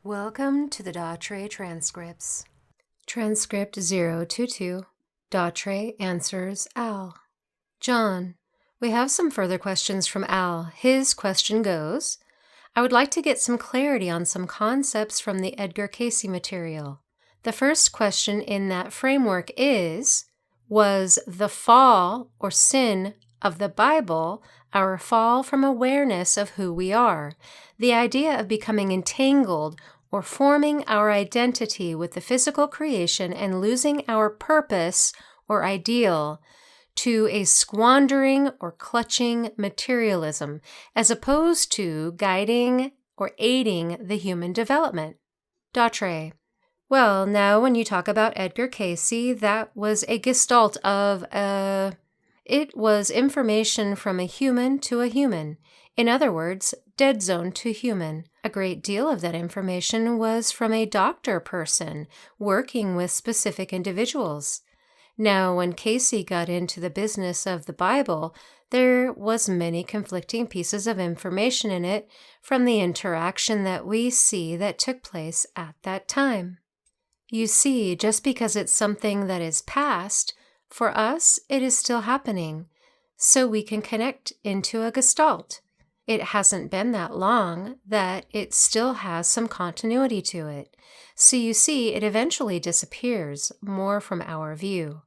Welcome to the DATRE Transcripts. Transcript 022, DATRE answers Al. John, we have some further questions from Al. His question goes, I would like to get some clarity on some concepts from the Edgar Cayse material. The first question in that framework is, was the fall or sin of the Bible our fall from awareness of who we are, the idea of becoming entangled or forming our identity with the physical creation and losing our purpose or ideal to a squandering or clutching materialism, as opposed to guiding or aiding the human development? DATRE. Well, now when you talk about Edgar Cayse, that was a gestalt of it was information from a human to a human. In other words, dead zone to human. A great deal of that information was from a doctor person working with specific individuals. Now, when Cayse got into the business of the Bible, there was many conflicting pieces of information in it from the interaction that we see that took place at that time. You see, just because it's something that is past, for us, it is still happening, so we can connect into a gestalt. It hasn't been that long that it still has some continuity to it. So you see, it eventually disappears more from our view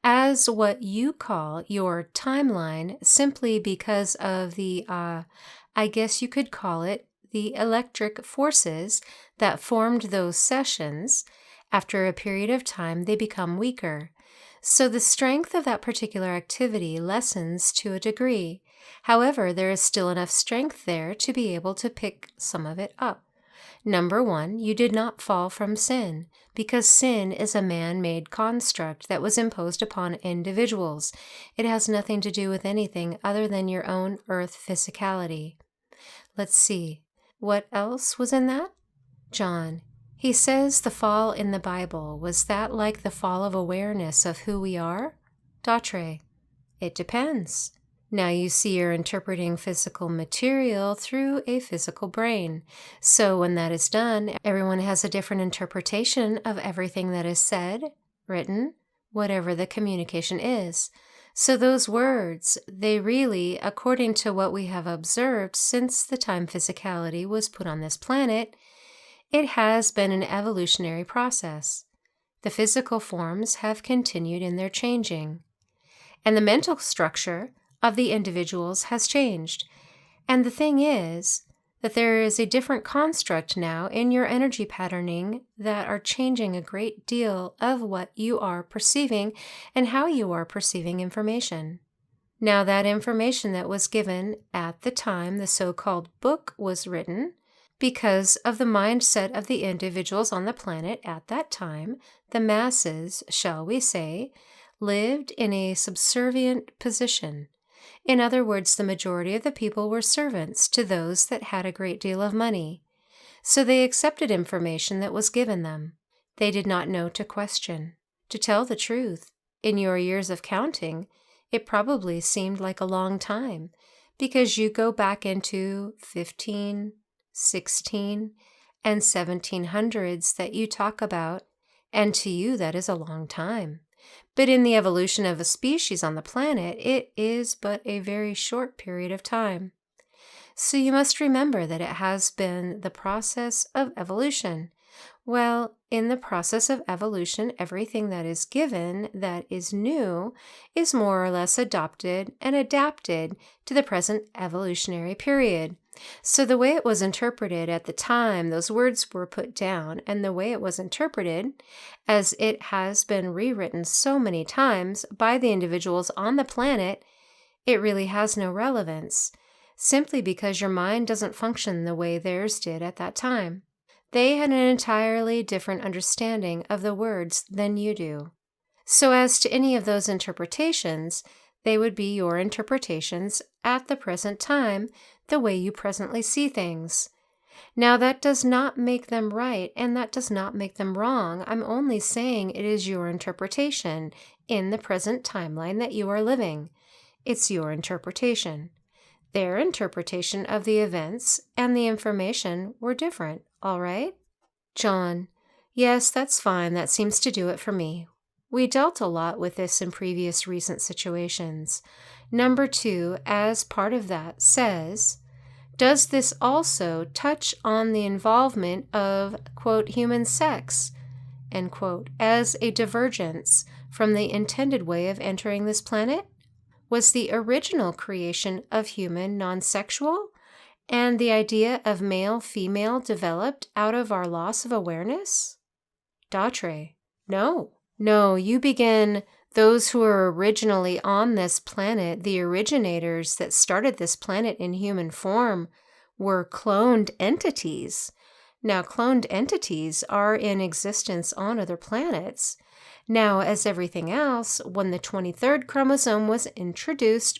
as what you call your timeline, simply because of the, I guess you could call it, the electric forces that formed those sessions. After a period of time, they become weaker. So the strength of that particular activity lessens to a degree. However, there is still enough strength there to be able to pick some of it up. Number one, you did not fall from sin, because sin is a man-made construct that was imposed upon individuals. It has nothing to do with anything other than your own earth physicality. Let's see. What else was in that? John. He says the fall in the Bible, was that like the fall of awareness of who we are? DATRE. It depends. Now you see you're interpreting physical material through a physical brain. So when that is done, everyone has a different interpretation of everything that is said, written, whatever the communication is. So those words, they really, according to what we have observed since the time physicality was put on this planet, it has been an evolutionary process. The physical forms have continued in their changing, and the mental structure of the individuals has changed. And the thing is that there is a different construct now in your energy patterning that are changing a great deal of what you are perceiving and how you are perceiving information. Now, that information that was given at the time the so-called book was written, because of the mindset of the individuals on the planet at that time, the masses, shall we say, lived in a subservient position. In other words, the majority of the people were servants to those that had a great deal of money. So they accepted information that was given them. They did not know to question. To tell the truth, in your years of counting, it probably seemed like a long time, because you go back into 15, 16, and 1700s that you talk about, and to you that is a long time. But in the evolution of a species on the planet, it is but a very short period of time. So you must remember that it has been the process of evolution. Well, in the process of evolution, everything that is given that is new is more or less adopted and adapted to the present evolutionary period. So the way it was interpreted at the time those words were put down, and the way it was interpreted, as it has been rewritten so many times by the individuals on the planet, it really has no relevance, simply because your mind doesn't function the way theirs did at that time. They had an entirely different understanding of the words than you do. So as to any of those interpretations, they would be your interpretations at the present time, the way you presently see things. Now, that does not make them right, and that does not make them wrong. I'm only saying it is your interpretation in the present timeline that you are living. It's your interpretation. Their interpretation of the events and the information were different, all right? John: Yes, that's fine. That seems to do it for me. We dealt a lot with this in previous recent situations. Number 2, as part of that, says, does this also touch on the involvement of, quote, human sex, end quote, as a divergence from the intended way of entering this planet? Was the original creation of human non-sexual, and the idea of male-female developed out of our loss of awareness? DATRE: No, you begin, those who were originally on this planet, the originators that started this planet in human form, were cloned entities. Now, cloned entities are in existence on other planets. Now, as everything else, when the 23rd chromosome was introduced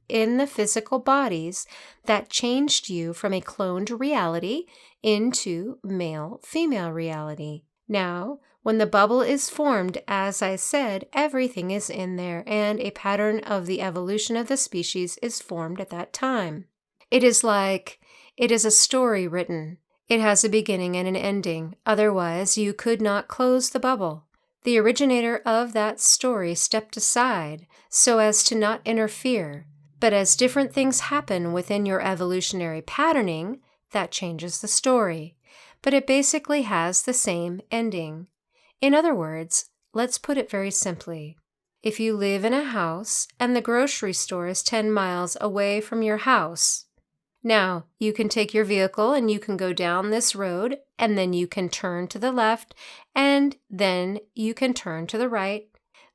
in the physical bodies, that changed you from a cloned reality into male-female reality. Now, when the bubble is formed, as I said, everything is in there, and a pattern of the evolution of the species is formed at that time. It is a story written. It has a beginning and an ending. Otherwise, you could not close the bubble. The originator of that story stepped aside so as to not interfere. But as different things happen within your evolutionary patterning, that changes the story. But it basically has the same ending. In other words, let's put it very simply. If you live in a house and the grocery store is 10 miles away from your house, now you can take your vehicle and you can go down this road, and then you can turn to the left, and then you can turn to the right.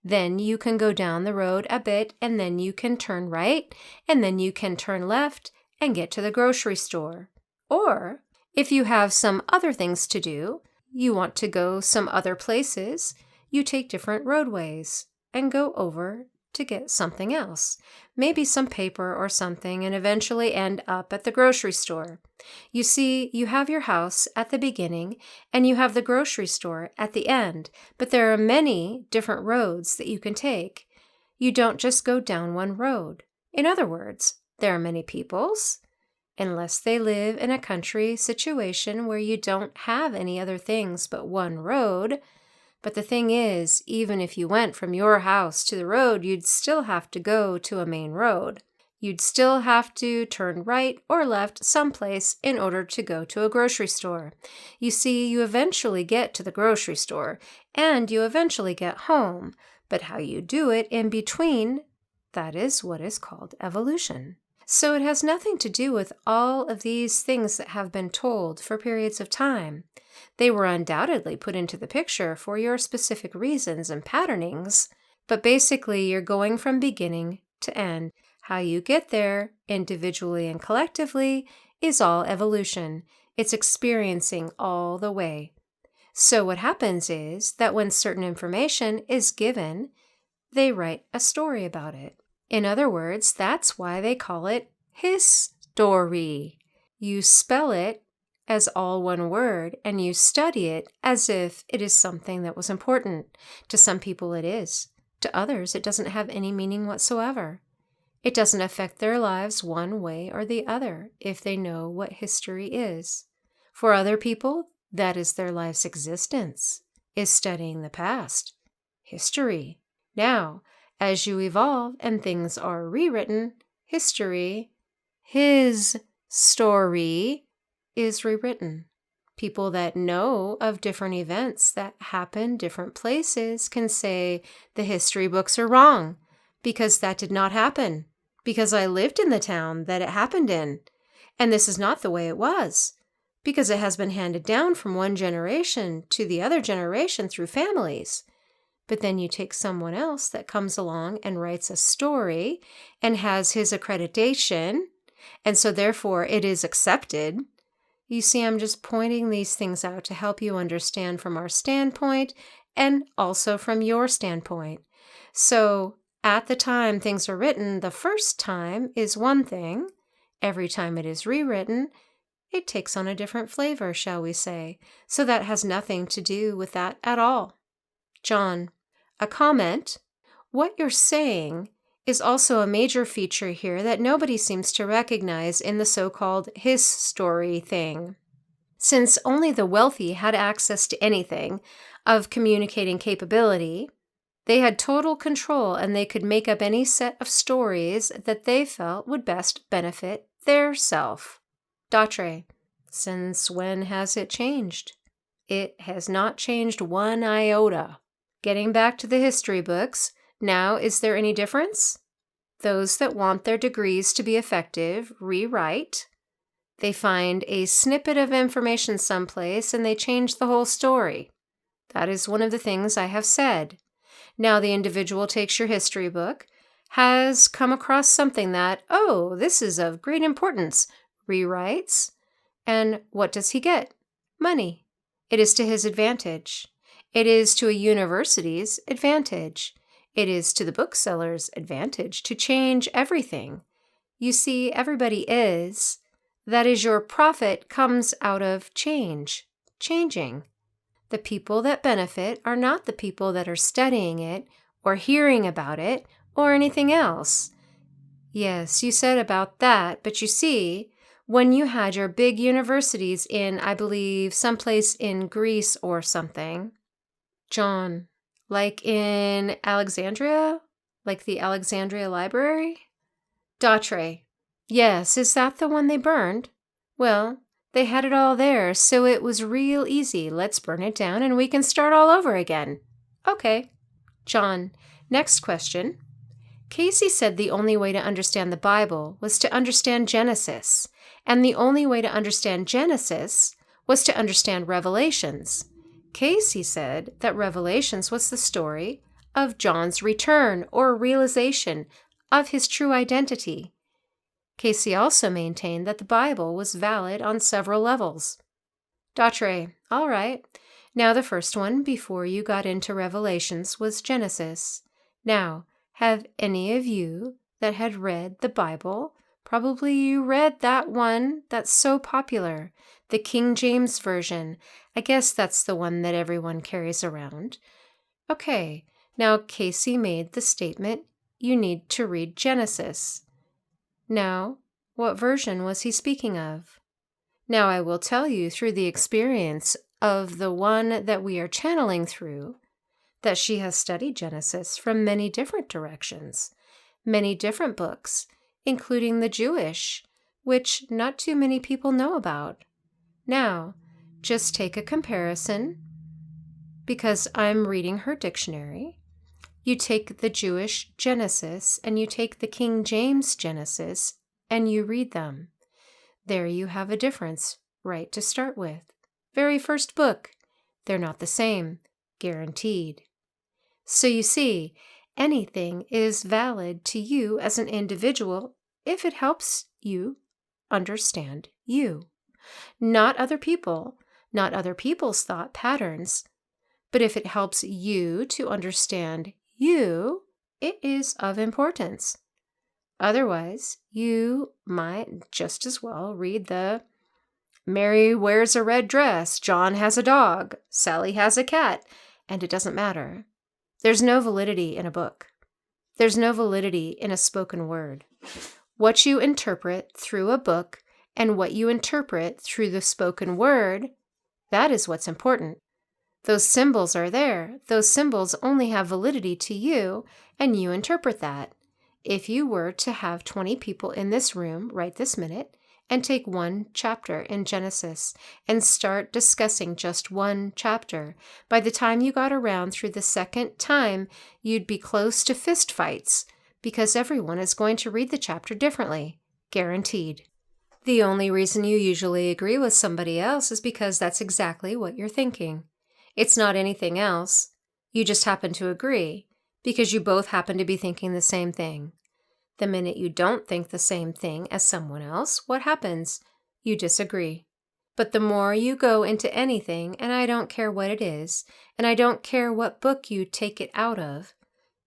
Then you can go down the road a bit, and then you can turn right, and then you can turn left and get to the grocery store. Or if you have some other things to do, you want to go some other places, you take different roadways and go over to get something else, maybe some paper or something, and eventually end up at the grocery store. You see, you have your house at the beginning and you have the grocery store at the end, but there are many different roads that you can take. You don't just go down one road. In other words, there are many peoples, unless they live in a country situation where you don't have any other things but one road. But the thing is, even if you went from your house to the road, you'd still have to go to a main road. You'd still have to turn right or left someplace in order to go to a grocery store. You see, you eventually get to the grocery store, and you eventually get home. But how you do it in between, that is what is called evolution. So it has nothing to do with all of these things that have been told for periods of time. They were undoubtedly put into the picture for your specific reasons and patternings, but basically you're going from beginning to end. How you get there, individually and collectively, is all evolution. It's experiencing all the way. So what happens is that when certain information is given, they write a story about it. In other words, that's why they call it his story. You spell it as all one word, and you study it as if it is something that was important. To some people it is. To others, it doesn't have any meaning whatsoever. It doesn't affect their lives one way or the other if they know what history is. For other people, that is their life's existence, is studying the past, history. Now, as you evolve and things are rewritten, history, his story, is rewritten. People that know of different events that happen different places can say the history books are wrong because that did not happen, because I lived in the town that it happened in, and this is not the way it was, because it has been handed down from one generation to the other generation through families. But then you take someone else that comes along and writes a story and has his accreditation, and so therefore it is accepted. You see, I'm just pointing these things out to help you understand from our standpoint and also from your standpoint. So at the time things are written, the first time is one thing. Every time it is rewritten, it takes on a different flavor, shall we say. So that has nothing to do with that at all. John, a comment. What you're saying is also a major feature here that nobody seems to recognize in the so-called his story thing. Since only the wealthy had access to anything of communicating capability, they had total control and they could make up any set of stories that they felt would best benefit their self. DATRE. Since when has it changed? It has not changed one iota. Getting back to the history books, now is there any difference? Those that want their degrees to be effective rewrite. They find a snippet of information someplace and they change the whole story. That is one of the things I have said. Now the individual takes your history book, has come across something that, oh, this is of great importance, rewrites, and what does he get? Money. It is to his advantage. It is to a university's advantage. It is to the bookseller's advantage to change everything. You see, everybody is. That is, your profit comes out of changing. The people that benefit are not the people that are studying it or hearing about it or anything else. Yes, you said about that, but you see, when you had your big universities in, I believe, someplace in Greece or something, John, like in Alexandria? Like the Alexandria Library? DATRE. Yes, is that the one they burned? Well, they had it all there, so it was real easy. Let's burn it down and we can start all over again. Okay. John, next question. Cayse said the only way to understand the Bible was to understand Genesis, and the only way to understand Genesis was to understand Revelations. Cayse said that Revelations was the story of John's return or realization of his true identity. Cayse also maintained that the Bible was valid on several levels. DATRE. All right. Now the first one before you got into Revelations was Genesis. Now, have any of you that had read the Bible, probably you read that one that's so popular, the King James Version. I guess that's the one that everyone carries around. Okay, now Cayse made the statement, you need to read Genesis. Now, what version was he speaking of? Now I will tell you through the experience of the one that we are channeling through, that she has studied Genesis from many different directions, many different books, including the Jewish, which not too many people know about. Now, just take a comparison, because I'm reading her dictionary. You take the Jewish Genesis and you take the King James Genesis and you read them. There you have a difference, right to start with. Very first book. They're not the same, guaranteed. So you see, anything is valid to you as an individual if it helps you understand you. Not other people, not other people's thought patterns, but if it helps you to understand you, it is of importance. Otherwise, you might just as well read the Mary wears a red dress, John has a dog, Sally has a cat, and it doesn't matter. There's no validity in a book. There's no validity in a spoken word. What you interpret through a book and what you interpret through the spoken word, that is what's important. Those symbols are there. Those symbols only have validity to you, and you interpret that. If you were to have 20 people in this room right this minute and take one chapter in Genesis and start discussing just one chapter, by the time you got around through the second time, you'd be close to fist fights because everyone is going to read the chapter differently. Guaranteed. The only reason you usually agree with somebody else is because that's exactly what you're thinking. It's not anything else. You just happen to agree because you both happen to be thinking the same thing. The minute you don't think the same thing as someone else, what happens? You disagree. But the more you go into anything, and I don't care what it is, and I don't care what book you take it out of,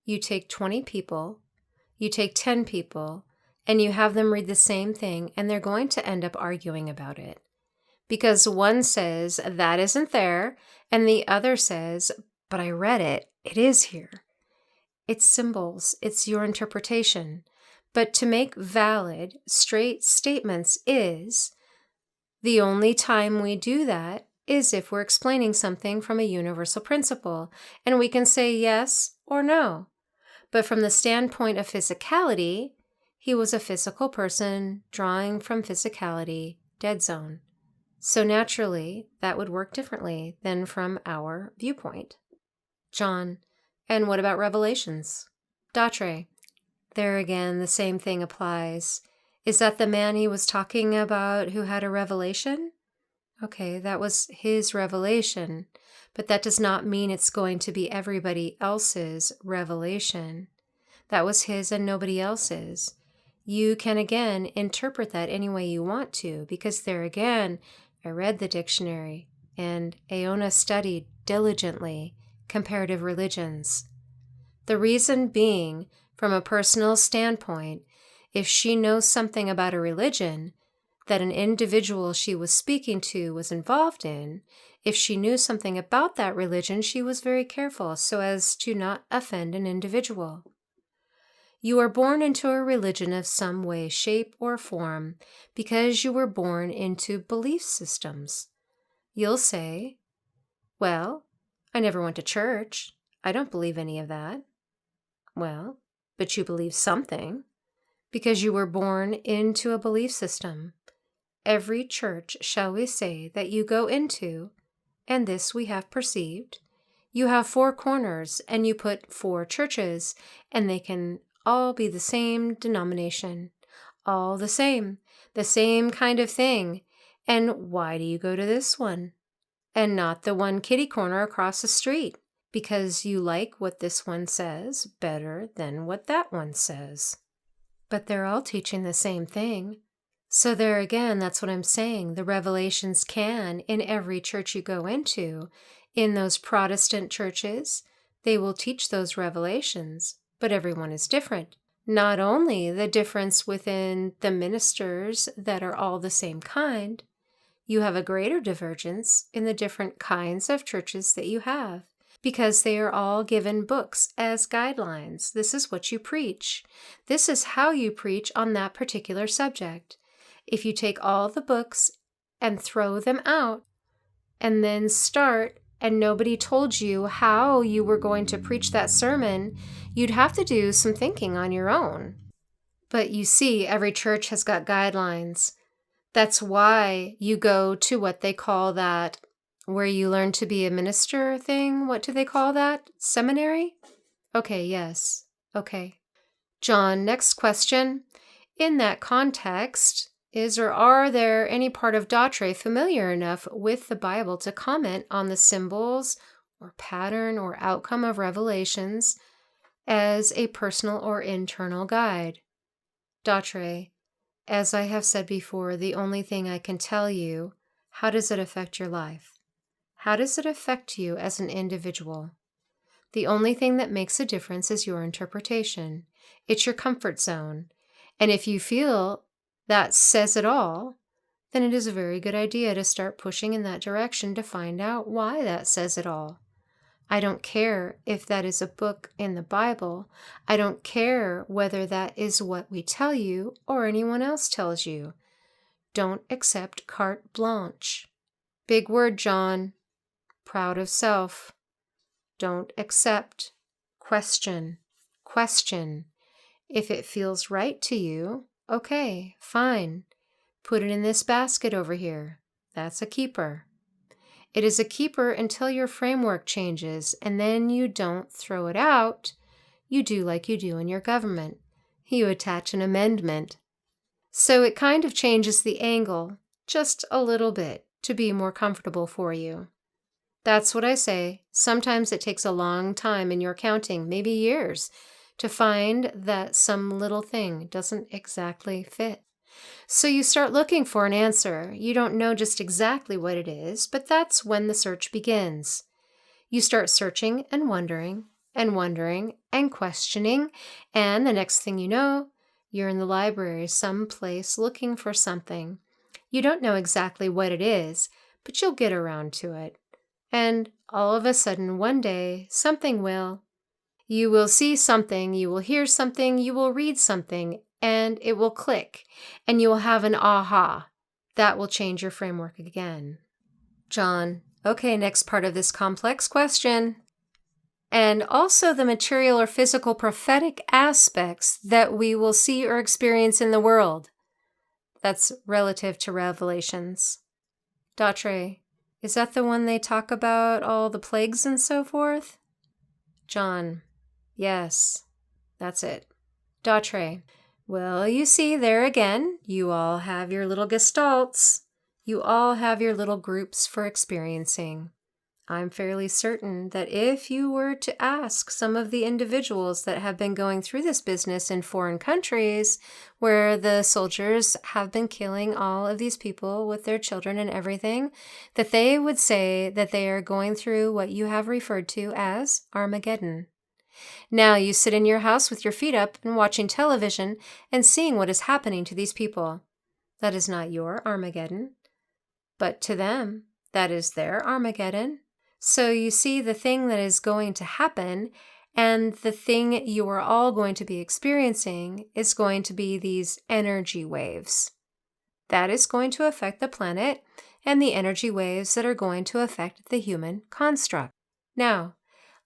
you take 20 people, you take 10 people, and you have them read the same thing, and they're going to end up arguing about it. Because one says, that isn't there, and the other says, but I read it, it is here. It's symbols, it's your interpretation. But to make valid, straight statements is, The only time we do that is if we're explaining something from a universal principle, and we can say yes or no. But from the standpoint of physicality, he was a physical person drawing from physicality, dead zone. So naturally, that would work differently than from our viewpoint. John, and what about revelations? DATRE. There again, the same thing applies. Is that the man he was talking about who had a revelation? Okay, that was his revelation, but that does not mean it's going to be everybody else's revelation. That was his and nobody else's. You can again interpret that any way you want to, because there again, I read the dictionary, and Aona studied diligently comparative religions. The reason being, from a personal standpoint, if she knows something about a religion that an individual she was speaking to was involved in, if she knew something about that religion, she was very careful so as to not offend an individual. You are born into a religion of some way, shape, or form because you were born into belief systems. You'll say, well, I never went to church. I don't believe any of that. Well, but you believe something because you were born into a belief system. Every church, shall we say, that you go into, and this we have perceived, you have 4 corners and you put 4 churches, and they can all be the same denomination, all the same kind of thing. And why do you go to this one and not the one kitty corner across the street? Because you like what this one says better than what that one says. But they're all teaching the same thing. So there again, that's what I'm saying. The revelations can, in every church you go into, in those Protestant churches, they will teach those revelations, but everyone is different. Not only the difference within the ministers that are all the same kind, you have a greater divergence in the different kinds of churches that you have, because they are all given books as guidelines. This is what you preach. This is how you preach on that particular subject. If you take all the books and throw them out and then start, and nobody told you how you were going to preach that sermon, you'd have to do some thinking on your own. But you see, every church has got guidelines. That's why you go to what they call that, where you learn to be a minister thing. What do they call that? Seminary? Okay, yes. Okay. John, next question. In that context, is or are there any part of DATRE familiar enough with the Bible to comment on the symbols or pattern or outcome of revelations as a personal or internal guide? DATRE, as I have said before, the only thing I can tell you, how does it affect your life? How does it affect you as an individual? The only thing that makes a difference is your interpretation. It's your comfort zone. And if you feel that says it all, then it is a very good idea to start pushing in that direction to find out why that says it all. I don't care if that is a book in the Bible. I don't care whether that is what we tell you or anyone else tells you. Don't accept carte blanche. Big word, John. Proud of self. Don't accept. Question. Question. If it feels right to you, okay, fine. Put it in this basket over here. That's a keeper. It is a keeper until your framework changes, and then you don't throw it out. You do like you do in your government. You attach an amendment. So it kind of changes the angle just a little bit to be more comfortable for you. That's what I say. Sometimes it takes a long time in your counting, maybe years, to find that some little thing doesn't exactly fit. So you start looking for an answer. You don't know just exactly what it is, but that's when the search begins. You start searching and wondering and questioning, and the next thing you know, you're in the library someplace looking for something. You don't know exactly what it is, but you'll get around to it. And all of a sudden, one day, something will. You will see something, you will hear something, you will read something, and it will click, and you will have an aha. that will change your framework again. John, okay, next part of this complex question. And also the material or physical prophetic aspects that we will see or experience in the world. That's relative to Revelations. DATRE, is that the one they talk about all the plagues and so forth? John, yes, that's it. DATRE, well, you see there again, you all have your little gestalts. You all have your little groups for experiencing. I'm fairly certain that if you were to ask some of the individuals that have been going through this business in foreign countries where the soldiers have been killing all of these people with their children and everything, that they would say that they are going through what you have referred to as Armageddon. Now you sit in your house with your feet up and watching television and seeing what is happening to these people. That is not your Armageddon, but to them, that is their Armageddon. So you see the thing that is going to happen, and the thing you are all going to be experiencing is going to be these energy waves. That is going to affect the planet and the energy waves that are going to affect the human construct. Now,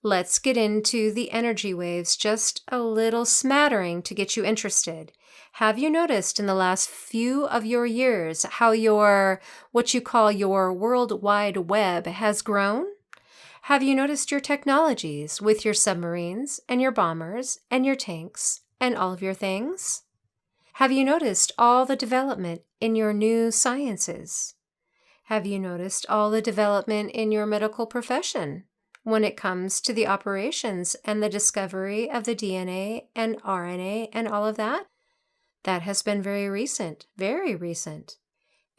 let's get into the energy waves, just a little smattering to get you interested. Have you noticed in the last few of your years how what you call your World Wide Web has grown? Have you noticed your technologies with your submarines and your bombers and your tanks and all of your things? Have you noticed all the development in your new sciences? Have you noticed all the development in your medical profession when it comes to the operations and the discovery of the DNA and RNA and all of that? That has been very recent, very recent.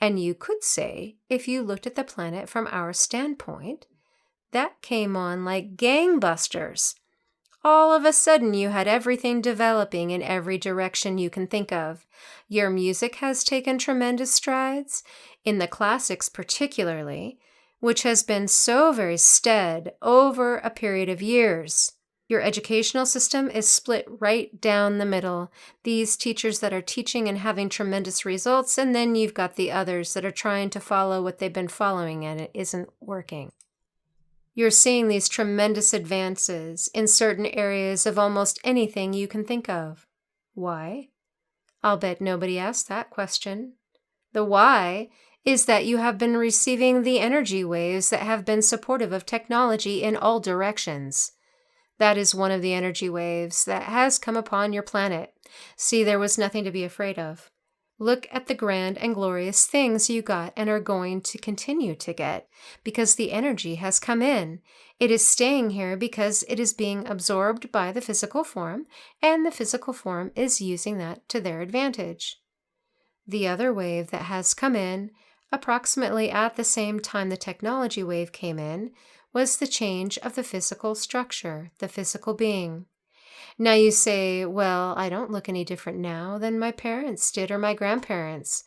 And you could say, if you looked at the planet from our standpoint, that came on like gangbusters. All of a sudden, you had everything developing in every direction you can think of. Your music has taken tremendous strides, in the classics particularly, which has been so very steady over a period of years. Your educational system is split right down the middle. These teachers that are teaching and having tremendous results, and then you've got the others that are trying to follow what they've been following and it isn't working. You're seeing these tremendous advances in certain areas of almost anything you can think of. Why? I'll bet nobody asked that question. The why is that you have been receiving the energy waves that have been supportive of technology in all directions. That is one of the energy waves that has come upon your planet. See, there was nothing to be afraid of. Look at the grand and glorious things you got and are going to continue to get, because the energy has come in. It is staying here because it is being absorbed by the physical form, and the physical form is using that to their advantage. The other wave that has come in, approximately at the same time the technology wave came in, was the change of the physical structure, the physical being. Now you say, well, I don't look any different now than my parents did or my grandparents.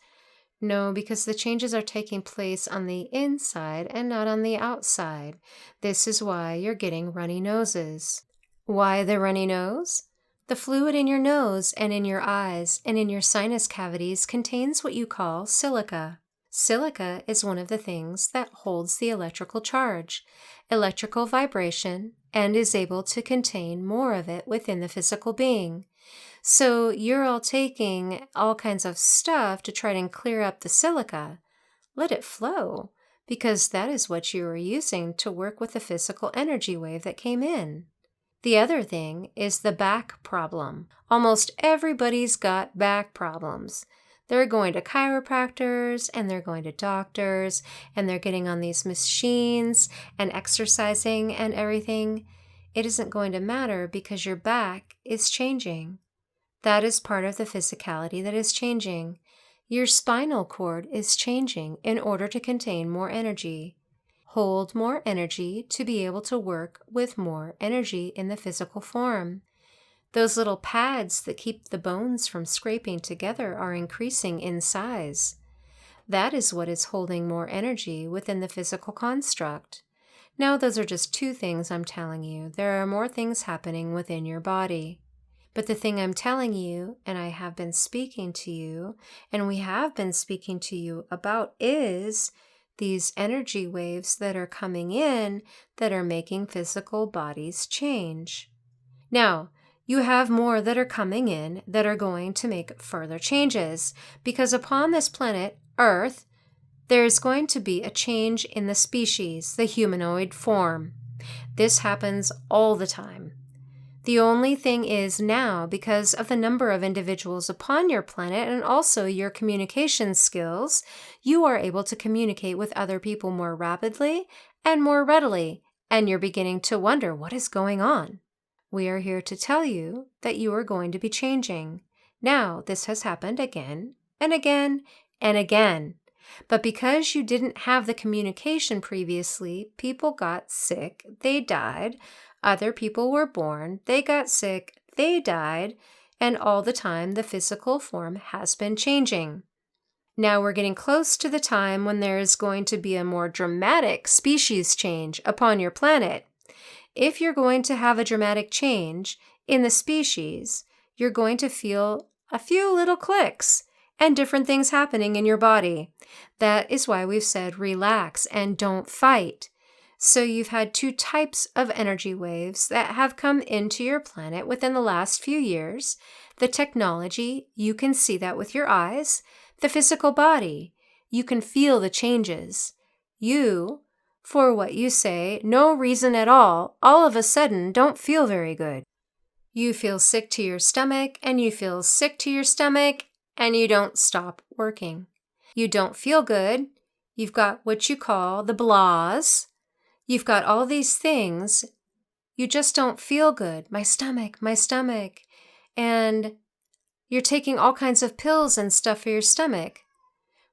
No, because the changes are taking place on the inside and not on the outside. This is why you're getting runny noses. Why the runny nose? The fluid in your nose and in your eyes and in your sinus cavities contains what you call silica. Silica is one of the things that holds the electrical charge, electrical vibration, and is able to contain more of it within the physical being. So you're all taking all kinds of stuff to try and clear up the silica. Let it flow, because that is what you are using to work with the physical energy wave that came in. The other thing is the back problem. Almost everybody's got back problems. They're going to chiropractors and they're going to doctors and they're getting on these machines and exercising and everything. It isn't going to matter because your back is changing. That is part of the physicality that is changing. Your spinal cord is changing in order to contain more energy. Hold more energy to be able to work with more energy in the physical form. Those little pads that keep the bones from scraping together are increasing in size. That is what is holding more energy within the physical construct. Now, those are just two things I'm telling you. There are more things happening within your body. But the thing I'm telling you, and I have been speaking to you, and we have been speaking to you about, is these energy waves that are coming in that are making physical bodies change. Now, you have more that are coming in that are going to make further changes, because upon this planet, Earth, there is going to be a change in the species, the humanoid form. This happens all the time. The only thing is now, because of the number of individuals upon your planet and also your communication skills, you are able to communicate with other people more rapidly and more readily, and you're beginning to wonder what is going on. We are here to tell you that you are going to be changing. Now, this has happened again and again and again. But because you didn't have the communication previously, people got sick, they died. Other people were born, they got sick, they died, and all the time the physical form has been changing. Now we're getting close to the time when there is going to be a more dramatic species change upon your planet. If you're going to have a dramatic change in the species, you're going to feel a few little clicks and different things happening in your body. That is why we've said relax and don't fight. So you've had two types of energy waves that have come into your planet within the last few years. The technology, you can see that with your eyes. The physical body, you can feel the changes. You, for what you say, no reason at all of a sudden don't feel very good. You feel sick to your stomach, and you feel sick to your stomach, and you don't stop working. You don't feel good. You've got what you call the blahs. You've got all these things. You just don't feel good. My stomach. And you're taking all kinds of pills and stuff for your stomach.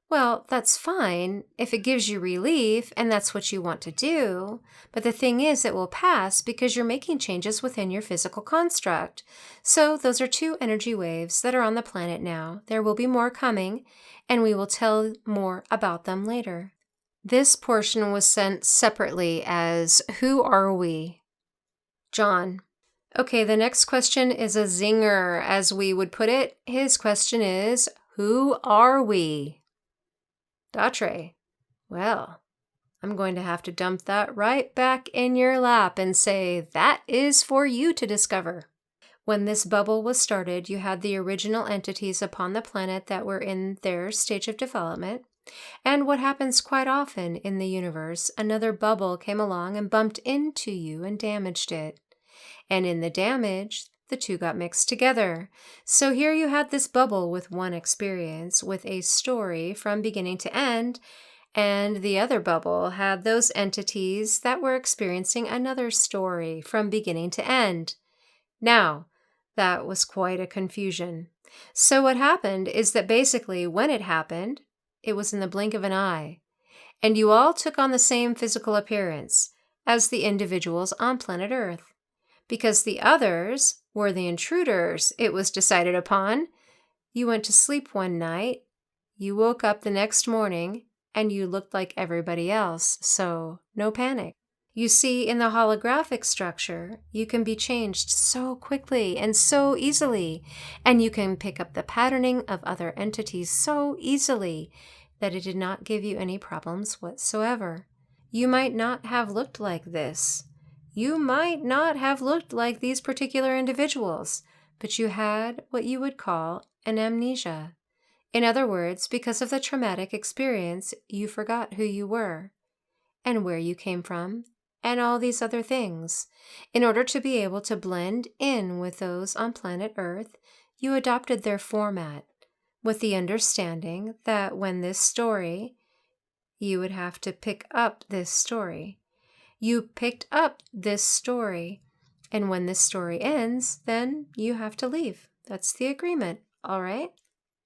Well, that's fine if it gives you relief and that's what you want to do. But the thing is, it will pass because you're making changes within your physical construct. So those are two energy waves that are on the planet now. There will be more coming, and we will tell more about them later. This portion was sent separately as, who are we? John. Okay, the next question is a zinger, as we would put it. His question is, who are we? DATRE. Well, I'm going to have to dump that right back in your lap and say, that is for you to discover. When this bubble was started, you had the original entities upon the planet that were in their stage of development. And what happens quite often in the universe, another bubble came along and bumped into you and damaged it. And in the damage, the two got mixed together. So here you had this bubble with one experience, with a story from beginning to end, and the other bubble had those entities that were experiencing another story from beginning to end. Now, that was quite a confusion. So what happened is that basically when it happened, it was in the blink of an eye, and you all took on the same physical appearance as the individuals on planet Earth. Because the others were the intruders, it was decided upon. You went to sleep one night, you woke up the next morning, and you looked like everybody else, so no panic. You see, in the holographic structure, you can be changed so quickly and so easily, and you can pick up the patterning of other entities so easily that it did not give you any problems whatsoever. You might not have looked like this. You might not have looked like these particular individuals, but you had what you would call an amnesia. In other words, because of the traumatic experience, you forgot who you were and where you came from and all these other things. In order to be able to blend in with those on planet Earth, you adopted their format with the understanding that when this story, you would have to pick up this story. You picked up this story, and when this story ends, then you have to leave. That's the agreement, all right?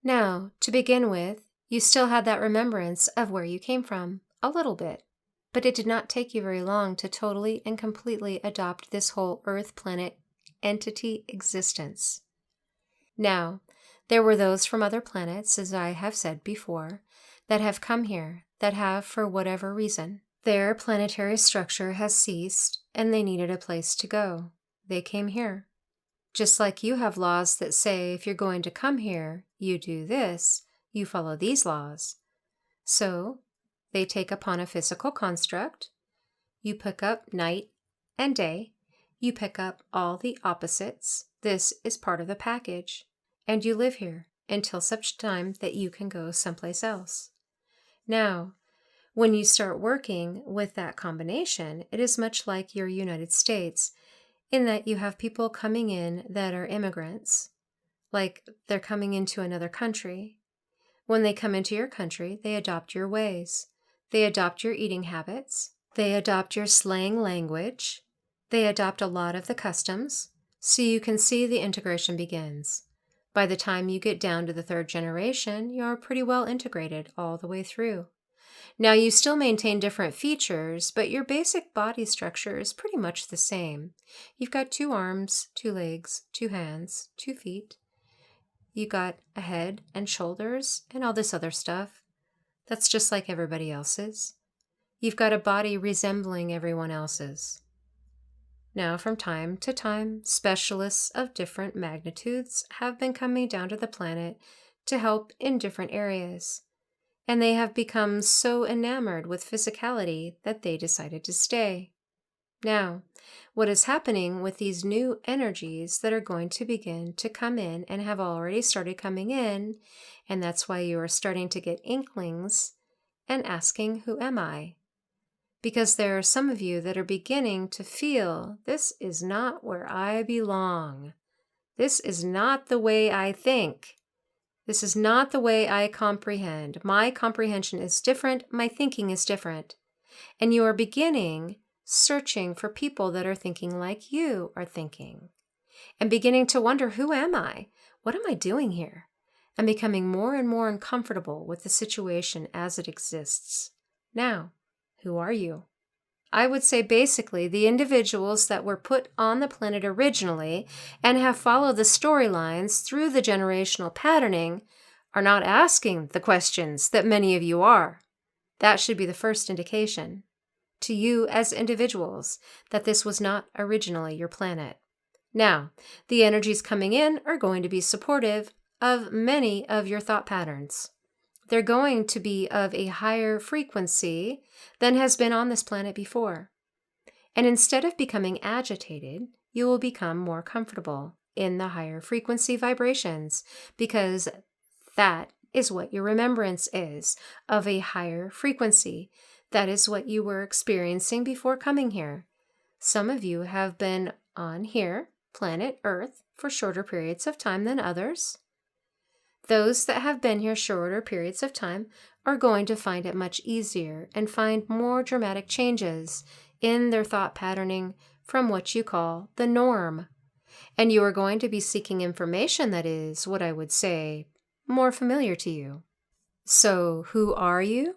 Now, to begin with, you still had that remembrance of where you came from, a little bit, but it did not take you very long to totally and completely adopt this whole Earth planet entity existence. Now, there were those from other planets, as I have said before, that have come here, that have, for whatever reason, their planetary structure has ceased and they needed a place to go. They came here. Just like you have laws that say if you're going to come here, you do this, you follow these laws. So they take upon a physical construct. You pick up night and day. You pick up all the opposites. This is part of the package. And you live here until such time that you can go someplace else. Now, when you start working with that combination, it is much like your United States in that you have people coming in that are immigrants, like they're coming into another country. When they come into your country, they adopt your ways. They adopt your eating habits. They adopt your slang language. They adopt a lot of the customs. So you can see the integration begins. By the time you get down to the third generation, you're pretty well integrated all the way through. Now, you still maintain different features, but your basic body structure is pretty much the same. You've got 2 arms, 2 legs, 2 hands, 2 feet. You got a head and shoulders and all this other stuff. That's just like everybody else's. You've got a body resembling everyone else's. Now, from time to time, specialists of different magnitudes have been coming down to the planet to help in different areas. And they have become so enamored with physicality that they decided to stay. Now, what is happening with these new energies that are going to begin to come in and have already started coming in, and that's why you are starting to get inklings and asking, who am I? Because there are some of you that are beginning to feel, this is not where I belong. This is not the way I think. This is not the way I comprehend. My comprehension is different. My thinking is different. And you are beginning searching for people that are thinking like you are thinking. And beginning to wonder, who am I? What am I doing here? And becoming more and more uncomfortable with the situation as it exists. Now, who are you? I would say basically the individuals that were put on the planet originally and have followed the storylines through the generational patterning are not asking the questions that many of you are. That should be the first indication to you as individuals that this was not originally your planet. Now, the energies coming in are going to be supportive of many of your thought patterns. They're going to be of a higher frequency than has been on this planet before. And instead of becoming agitated, you will become more comfortable in the higher frequency vibrations, because that is what your remembrance is of a higher frequency. That is what you were experiencing before coming here. Some of you have been on here, planet Earth, for shorter periods of time than others. Those that have been here shorter periods of time are going to find it much easier and find more dramatic changes in their thought patterning from what you call the norm. And you are going to be seeking information that is, what I would say, more familiar to you. So, who are you?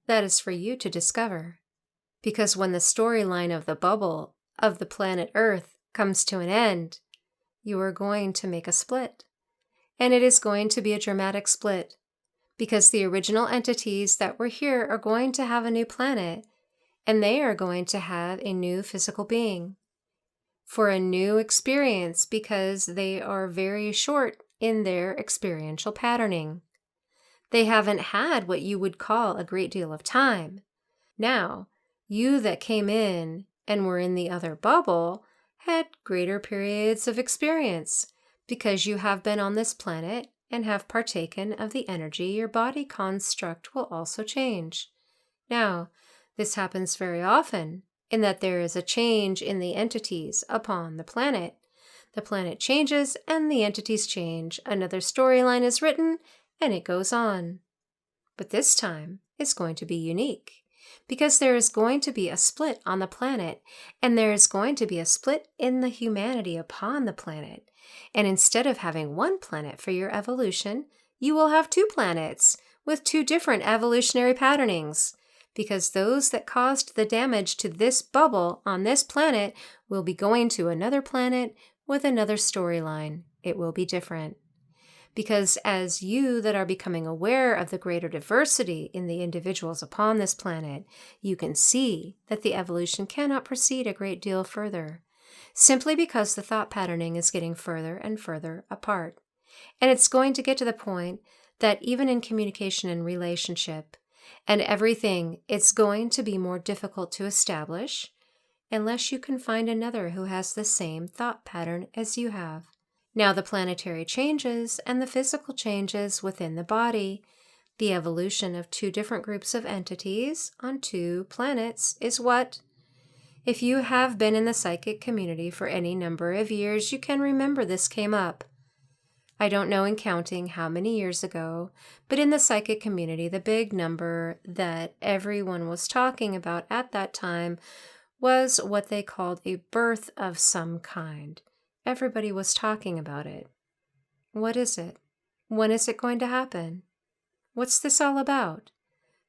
That is for you to discover. Because when the storyline of the bubble of the planet Earth comes to an end, you are going to make a split. And it is going to be a dramatic split, because the original entities that were here are going to have a new planet, and they are going to have a new physical being for a new experience, because they are very short in their experiential patterning. They haven't had what you would call a great deal of time. Now, you that came in and were in the other bubble had greater periods of experience, because you have been on this planet and have partaken of the energy. Your body construct will also change. Now, this happens very often in that there is a change in the entities upon the planet. The planet changes and the entities change. Another storyline is written and it goes on. But this time is going to be unique, because there is going to be a split on the planet, and there is going to be a split in the humanity upon the planet. And instead of having one planet for your evolution, you will have 2 planets with 2 different evolutionary patternings, because those that caused the damage to this bubble on this planet will be going to another planet with another storyline. It will be different. Because as you that are becoming aware of the greater diversity in the individuals upon this planet, you can see that the evolution cannot proceed a great deal further, simply because the thought patterning is getting further and further apart. And it's going to get to the point that even in communication and relationship and everything, it's going to be more difficult to establish unless you can find another who has the same thought pattern as you have. Now, the planetary changes and the physical changes within the body, the evolution of two different groups of entities on two planets is what? If you have been in the psychic community for any number of years, you can remember this came up. I don't know in counting how many years ago, but in the psychic community, the big number that everyone was talking about at that time was what they called a birth of some kind. Everybody was talking about it. What is it? When is it going to happen? What's this all about?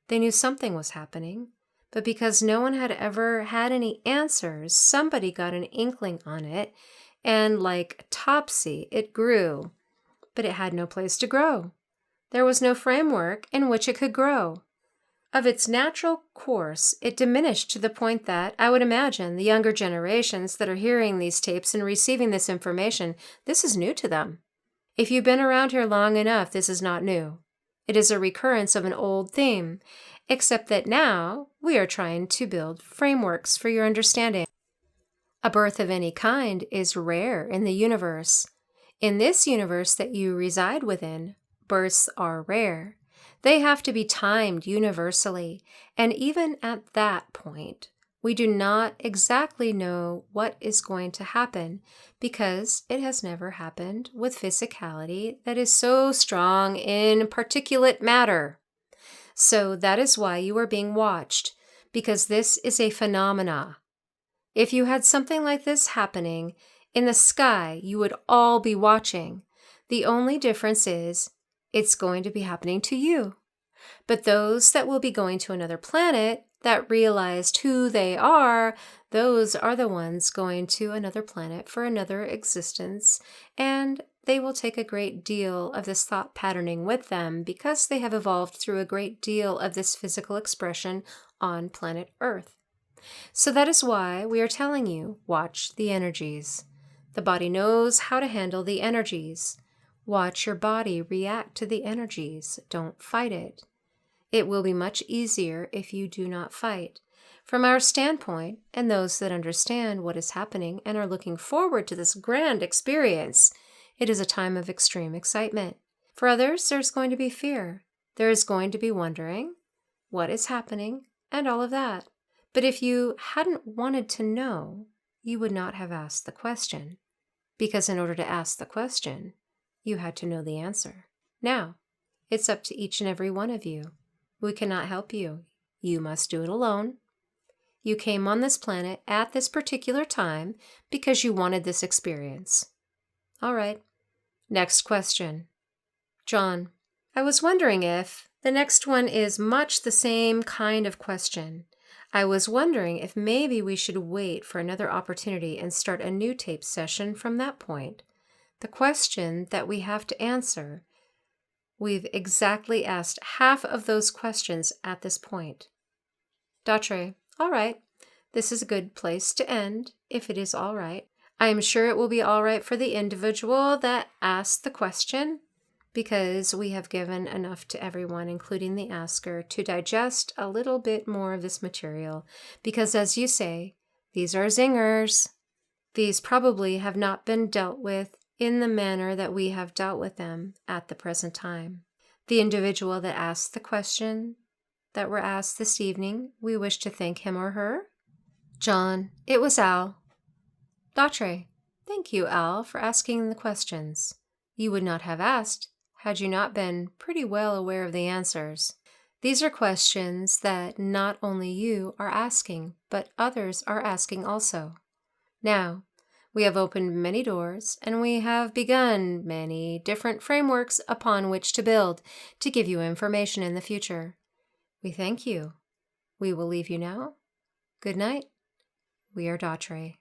They knew something was happening, but because no one had ever had any answers, somebody got an inkling on it, and like Topsy, it grew. But it had no place to grow. There was no framework in which it could grow. Of its natural course, it diminished to the point that, I would imagine, the younger generations that are hearing these tapes and receiving this information, this is new to them. If you've been around here long enough, this is not new. It is a recurrence of an old theme, except that now we are trying to build frameworks for your understanding. A birth of any kind is rare in the universe. In this universe that you reside within, births are rare. They have to be timed universally, and even at that point, we do not exactly know what is going to happen because it has never happened with physicality that is so strong in particulate matter. So that is why you are being watched, because this is a phenomena. If you had something like this happening in the sky, you would all be watching. The only difference is it's going to be happening to you. But those that will be going to another planet that realized who they are, those are the ones going to another planet for another existence, and they will take a great deal of this thought patterning with them because they have evolved through a great deal of this physical expression on planet Earth. So that is why we are telling you, watch the energies. The body knows how to handle the energies. Watch your body react to the energies. Don't fight it. It will be much easier if you do not fight. From our standpoint, and those that understand what is happening and are looking forward to this grand experience, it is a time of extreme excitement. For others, there's going to be fear. There is going to be wondering what is happening and all of that. But if you hadn't wanted to know, you would not have asked the question. Because in order to ask the question, you had to know the answer. Now, it's up to each and every one of you. We cannot help you. You must do it alone. You came on this planet at this particular time because you wanted this experience. All right. Next question. John, I was wondering if the next one is much the same kind of question. I was wondering if maybe we should wait for another opportunity and start a new tape session from that point. The question that we have to answer, we've exactly asked half of those questions at this point. DATRE, all right. This is a good place to end, if it is all right. I am sure it will be all right for the individual that asked the question, because we have given enough to everyone, including the asker, to digest a little bit more of this material, because as you say, these are zingers. These probably have not been dealt with in the manner that we have dealt with them at the present time. The individual that asked the question that were asked this evening, we wish to thank him or her. John, it was Al. DATRE, thank you, Al, for asking the questions. You would not have asked had you not been pretty well aware of the answers. These are questions that not only you are asking, but others are asking also. Now, we have opened many doors, and we have begun many different frameworks upon which to build to give you information in the future. We thank you. We will leave you now. Good night. We are DATRE.